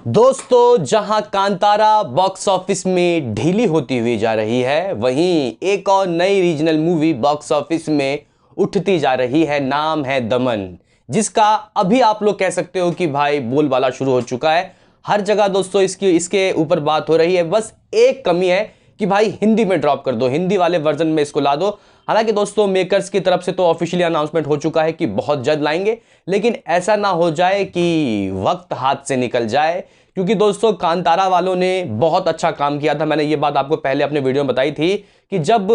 दोस्तों, जहां Kantara box office में ढीली होती हुई जा रही है, वहीं एक और नई रीजनल मूवी बॉक्स ऑफिस में उठती जा रही है। नाम है दमन, जिसका अभी आप लोग कह सकते हो कि भाई बोलबाला शुरू हो चुका है। हर जगह दोस्तों इसके ऊपर बात हो रही है। बस एक कमी है कि भाई हिंदी में ड्रॉप कर दो, हिंदी वाले वर्जन में इसको ला दो। हालांकि दोस्तों मेकर्स की तरफ से तो ऑफिशियली अनाउंसमेंट हो चुका है कि बहुत जल्द लाएंगे, लेकिन ऐसा ना हो जाए कि वक्त हाथ से निकल जाए, क्योंकि दोस्तों कांतारा वालों ने बहुत अच्छा काम किया था। मैंने ये बात आपको पहले अपने वीडियो में बताई थी कि जब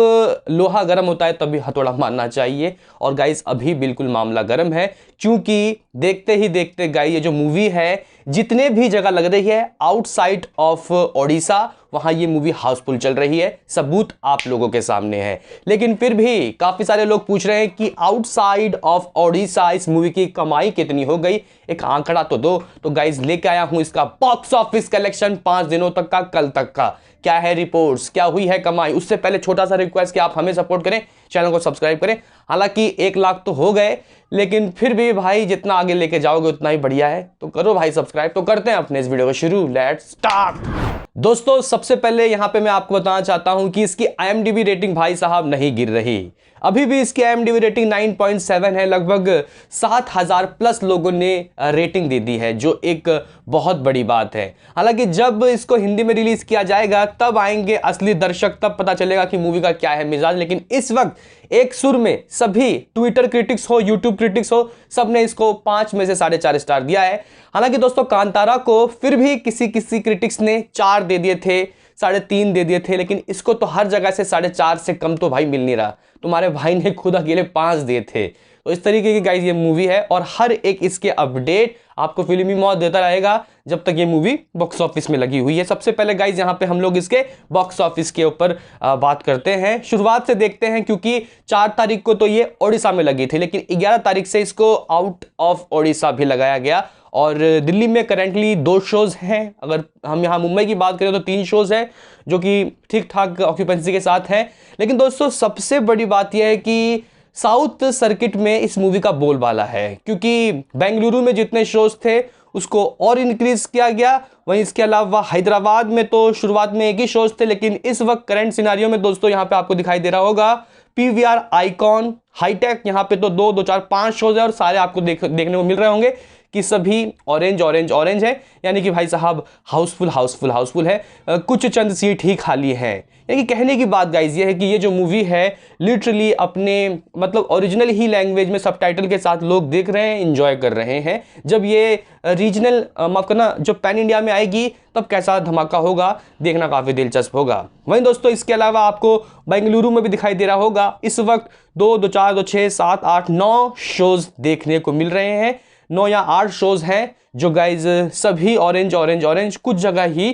लोहा गर्म होता है तभी हथौड़ा मारना चाहिए। और गाइस अभी बिल्कुल मामला गर्म है, क्योंकि देखते ही देखते गाइस ये जो मूवी है जितने भी जगह लग रही है आउटसाइड ऑफ ओडिशा, वहां ये मूवी हाउसफुल चल रही है। सबूत आप लोगों के सामने है। लेकिन फिर भी काफी सारे लोग पूछ रहे हैं कि आउटसाइड ऑफ ओडिशा इस मूवी की कमाई कितनी हो गई, एक आंकड़ा तो दो। तो गाइस लेके आया हूं इसका बॉक्स ऑफिस कलेक्शन 5 दिनों तक का, कल तक का। क्या है रिपोर्ट्स, क्या हुई है कमाई। उससे पहले छोटा सा रिक्वेस्ट कि आप हमें सपोर्ट करें, चैनल को सब्सक्राइब करें। हालांकि 1 लाख तो हो गए, लेकिन फिर भी भाई जितना आगे लेके जाओगे उतना ही बढ़िया है। तो करो भाई सब्सक्राइब। तो करते हैं अपने इस वीडियो को शुरू, लेट्स स्टार्ट। दोस्तों सबसे पहले यहां पे मैं आपको बताना चाहता हूं कि इसकी IMDb रेटिंग भाई साहब नहीं गिर रही। अभी भी इसकी IMDb रेटिंग 9.7 है। लगभग 7000 प्लस लोगों ने रेटिंग दे दी है, जो एक बहुत बड़ी बात है। हालांकि जब इसको हिंदी में रिलीज किया जाएगा तब आएंगे असली दर्शक, तब पता चलेगा कि मूवी का क्या है मिजाज। लेकिन इस वक्त एक सुर में सभी ट्विटर क्रिटिक्स हो, यूट्यूब क्रिटिक्स हो, सबने इसको 5 में से 4.5 स्टार दिया है। हालांकि दोस्तों कांतारा को फिर भी किसी किसी क्रिटिक्स ने 4 दे दिए थे, 3.5 दे दिए थे, लेकिन इसको तो हर जगह से 4.5 से कम तो भाई मिल नहीं रहा। तुम्हारे भाई ने खुद अकेले 5 दिए थे। तो इस तरीके की गाइस ये मूवी है, और हर एक इसके अपडेट आपको फिल्मी मौत देता रहेगा जब तक ये मूवी बॉक्स ऑफिस में लगी हुई है। सबसे पहले गाइस यहाँ पे हम लोग इसके बॉक्स ऑफिस के ऊपर बात करते हैं। शुरुआत से देखते हैं, क्योंकि 4 तारीख को तो ये ओडिशा में लगी थी, लेकिन 11 तारीख से इसको आउट ऑफ ओडिशा भी लगाया गया। और दिल्ली में करेंटली 2 शोज हैं। अगर हम यहाँ मुंबई की बात करें तो 3 शोज हैं, जो कि ठीक ठाक ऑक्यूपेंसी के साथ हैं। लेकिन दोस्तों सबसे बड़ी बात यह है कि साउथ सर्किट में इस मूवी का बोलबाला है, क्योंकि बेंगलुरु में जितने शोज थे उसको और इंक्रीज किया गया। वहीं इसके अलावा हैदराबाद में तो शुरुआत में 1 ही शोज थे, लेकिन इस वक्त करंट सिनारियो में दोस्तों यहाँ पे आपको दिखाई दे रहा होगा PVR, आइकॉन, हाईटेक, यहाँ पे तो 2, 4, 5 शोज है। और सारे आपको देखने को मिल रहे होंगे कि सभी ऑरेंज ऑरेंज ऑरेंज है, यानी कि भाई साहब हाउसफुल हाउसफुल हाउसफुल है। कुछ चंद सीट ही खाली है। यानी कहने की बात गाइस ये है कि ये जो मूवी है लिटरली अपने मतलब ओरिजिनल ही लैंग्वेज में सबटाइटल के साथ लोग देख रहे हैं, एंजॉय कर रहे हैं। जब ये रीजनल माफ करना जो पैन इंडिया में आएगी तब कैसा धमाका होगा, देखना काफी दिलचस्प होगा। वहीं दोस्तों इसके अलावा आपको बेंगलुरु में भी दिखाई दे रहा होगा इस वक्त 2, 4, 6, 7, 8, 9 शोज देखने को मिल रहे हैं। 9 या 8 शोज हैं जो गाइज सभी ऑरेंज ऑरेंज ऑरेंज, कुछ जगह ही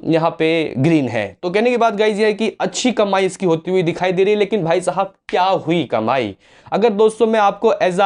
यहाँ पे ग्रीन है। तो कहने की बात गाइज ये है कि अच्छी कमाई इसकी होती हुई दिखाई दे रही है। लेकिन भाई साहब क्या हुई कमाई, अगर दोस्तों मैं आपको एज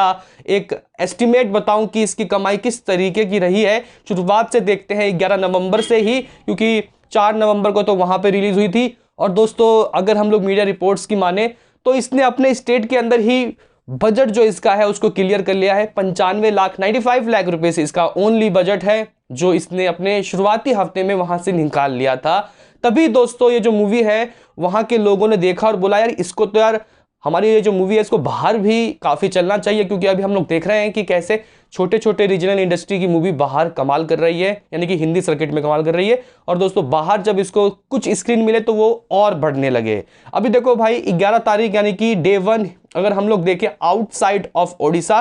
एक एस्टिमेट बताऊं कि इसकी कमाई किस तरीके की रही है, शुरुआत से देखते हैं 11 नवंबर से ही, क्योंकि 4 नवंबर को तो वहां पे रिलीज हुई थी। और दोस्तों अगर हम लोग मीडिया रिपोर्ट्स की माने तो इसने अपने स्टेट के अंदर ही बजट जो इसका है उसको क्लियर कर लिया है। 95 लाख 95 लाख रुपए से इसका ओनली बजट है, जो इसने अपने शुरुआती हफ्ते में वहां से निकाल लिया था। तभी दोस्तों ये जो मूवी है वहां के लोगों ने देखा और बोला यार इसको तो यार हमारी ये जो मूवी है इसको बाहर भी काफी चलना चाहिए, क्योंकि अभी हम लोग देख रहे हैं कि कैसे छोटे छोटे रीजनल इंडस्ट्री की मूवी बाहर कमाल कर रही है, यानी कि हिंदी सर्किट में कमाल कर रही है। और दोस्तों बाहर जब इसको कुछ स्क्रीन मिले तो वो और बढ़ने लगे। अभी देखो भाई 11 तारीख यानी कि डे 1 अगर हम लोग देखें आउटसाइड ऑफ ओडिशा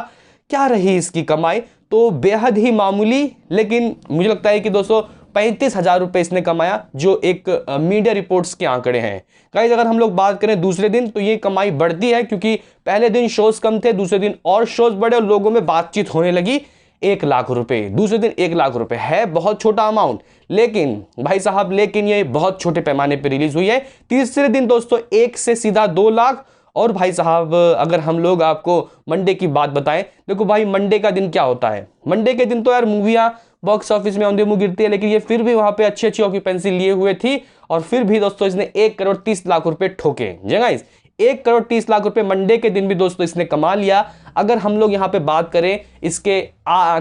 क्या रही इसकी कमाई, तो बेहद ही मामूली। लेकिन मुझे लगता है कि दोस्तों 35,000 रुपए इसने कमाया, जो एक मीडिया रिपोर्ट्स के आंकड़े हैं। गाइस अगर हम लोग बात करें दूसरे दिन तो ये कमाई बढ़ती है, क्योंकि पहले दिन शोज कम थे, दूसरे दिन और शोज बढ़े और लोगों में बातचीत होने लगी। 1 लाख रुपए दूसरे दिन, 1 लाख रुपए है बहुत छोटा अमाउंट, लेकिन भाई साहब लेकिन ये बहुत छोटे पैमाने पर रिलीज हुई है। तीसरे दिन दोस्तों 1 से सीधा 2 लाख। और भाई साहब अगर हम लोग आपको मंडे की बात बताएं, देखो भाई मंडे का दिन क्या होता है, मंडे के दिन तो यार मूवियां बॉक्स ऑफिस में औंधे मुंह गिरती है, लेकिन ये फिर भी वहां पे अच्छी अच्छी ऑक्यूपेंसी लिए हुए थी। और फिर भी दोस्तों इसने 1 करोड़ 30 लाख रुपए ठोके। जी गाइस 1 करोड़ 30 लाख रुपए मंडे के दिन भी दोस्तों इसने कमा लिया। अगर हम लोग यहाँ पे बात करें इसके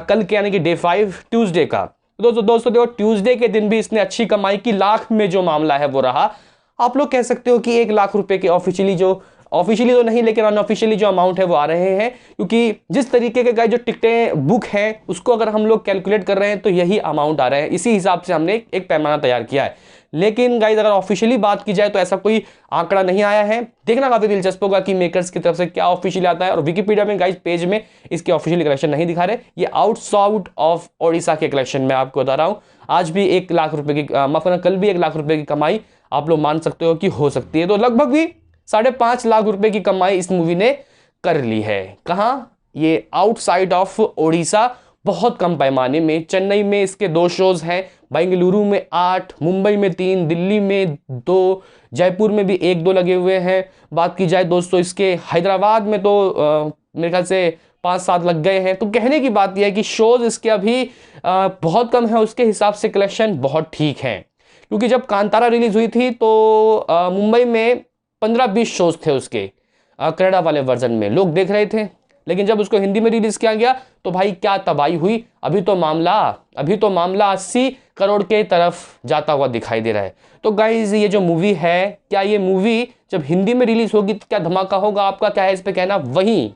कल के यानी कि डे 5 ट्यूसडे का, दोस्तों देखो, ट्यूसडे के दिन भी इसने अच्छी कमाई की, लाख में जो मामला है वो रहा। आप लोग कह सकते हो कि 1 लाख रुपए के ऑफिशियली तो नहीं लेकिन अनऑफिशियली जो अमाउंट है वो आ रहे हैं, क्योंकि जिस तरीके के गाइस जो टिकटें बुक हैं उसको अगर हम लोग कैलकुलेट कर रहे हैं तो यही अमाउंट आ रहे हैं। इसी हिसाब से हमने एक पैमाना तैयार किया है। लेकिन गाइस अगर ऑफिशियली बात की जाए तो ऐसा कोई आंकड़ा नहीं आया है। देखना काफी दिलचस्प होगा कि मेकर्स की तरफ से क्या ऑफिशियली आता है। और विकिपीडिया में गाइस पेज में इसके ऑफिशियली कलेक्शन नहीं दिखा रहे, ये आउटसाइड ऑफ ओडिशा के कलेक्शन में आपको बता रहा हूं। आज भी 1 लाख रुपए की माफ करना, कल भी 1 लाख रुपए की कमाई आप लोग मान सकते हो कि हो सकती है। तो लगभग भी 5.5 लाख रुपए की कमाई इस मूवी ने कर ली है। कहां? ये आउटसाइड ऑफ ओडिशा, बहुत कम पैमाने में। चेन्नई में इसके 2 शोज हैं, बेंगलुरु में 8, मुंबई में 3, दिल्ली में 2, जयपुर में भी 1-2 लगे हुए हैं। बात की जाए दोस्तों इसके हैदराबाद में तो मेरे ख्याल से 5-7 लग गए हैं। तो कहने की बात यह है कि शोज इसके अभी बहुत कम है, उसके हिसाब से कलेक्शन बहुत ठीक है। क्योंकि जब कांतारा रिलीज हुई थी तो मुंबई में 15-20 शोज थे उसके कनाडा वाले वर्जन में, लोग देख रहे थे। लेकिन जब उसको हिंदी में रिलीज किया गया तो भाई क्या तबाही हुई। अभी तो मामला 80 करोड़ के तरफ जाता हुआ दिखाई दे रहा है। तो गाइज ये जो मूवी है, क्या ये मूवी जब हिंदी में रिलीज होगी तो क्या धमाका होगा? आपका क्या है इस पे कहना? वहीं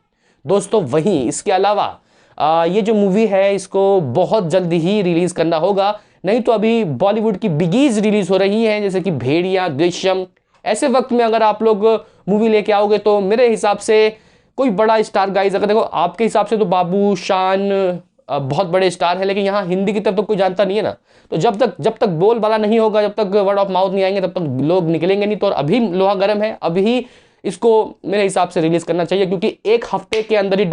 दोस्तों, वहीं इसके अलावा ये जो मूवी है इसको बहुत जल्दी ही रिलीज करना होगा। नहीं तो अभी बॉलीवुड की बिगीज रिलीज हो रही हैं, जैसे कि भेड़िया, दृश्यम। ऐसे वक्त में अगर आप लोग मूवी लेके आओगे तो मेरे हिसाब से कोई बड़ा स्टार गाइज, अगर देखो आपके हिसाब से तो बाबू, शान बहुत बड़े स्टार है, लेकिन यहाँ हिंदी की तरफ तो कोई जानता नहीं है ना। तो जब तक बोल बाला नहीं होगा, जब तक वर्ड ऑफ माउथ नहीं आएंगे, तब तक लोग निकलेंगे नहीं। तो अभी लोहा गर्म है, अभी इसको मेरे हिसाब से रिलीज करना चाहिए, क्योंकि 1 हफ्ते के अंदर ही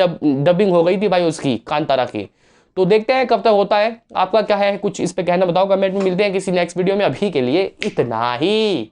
डबिंग हो गई थी भाई उसकी, कांतारा की। तो देखते हैं कब तक होता है। आपका क्या है कुछ इस पे कहना बताओ कमेंट में। मिलते हैं किसी नेक्स्ट वीडियो में, अभी के लिए इतना ही।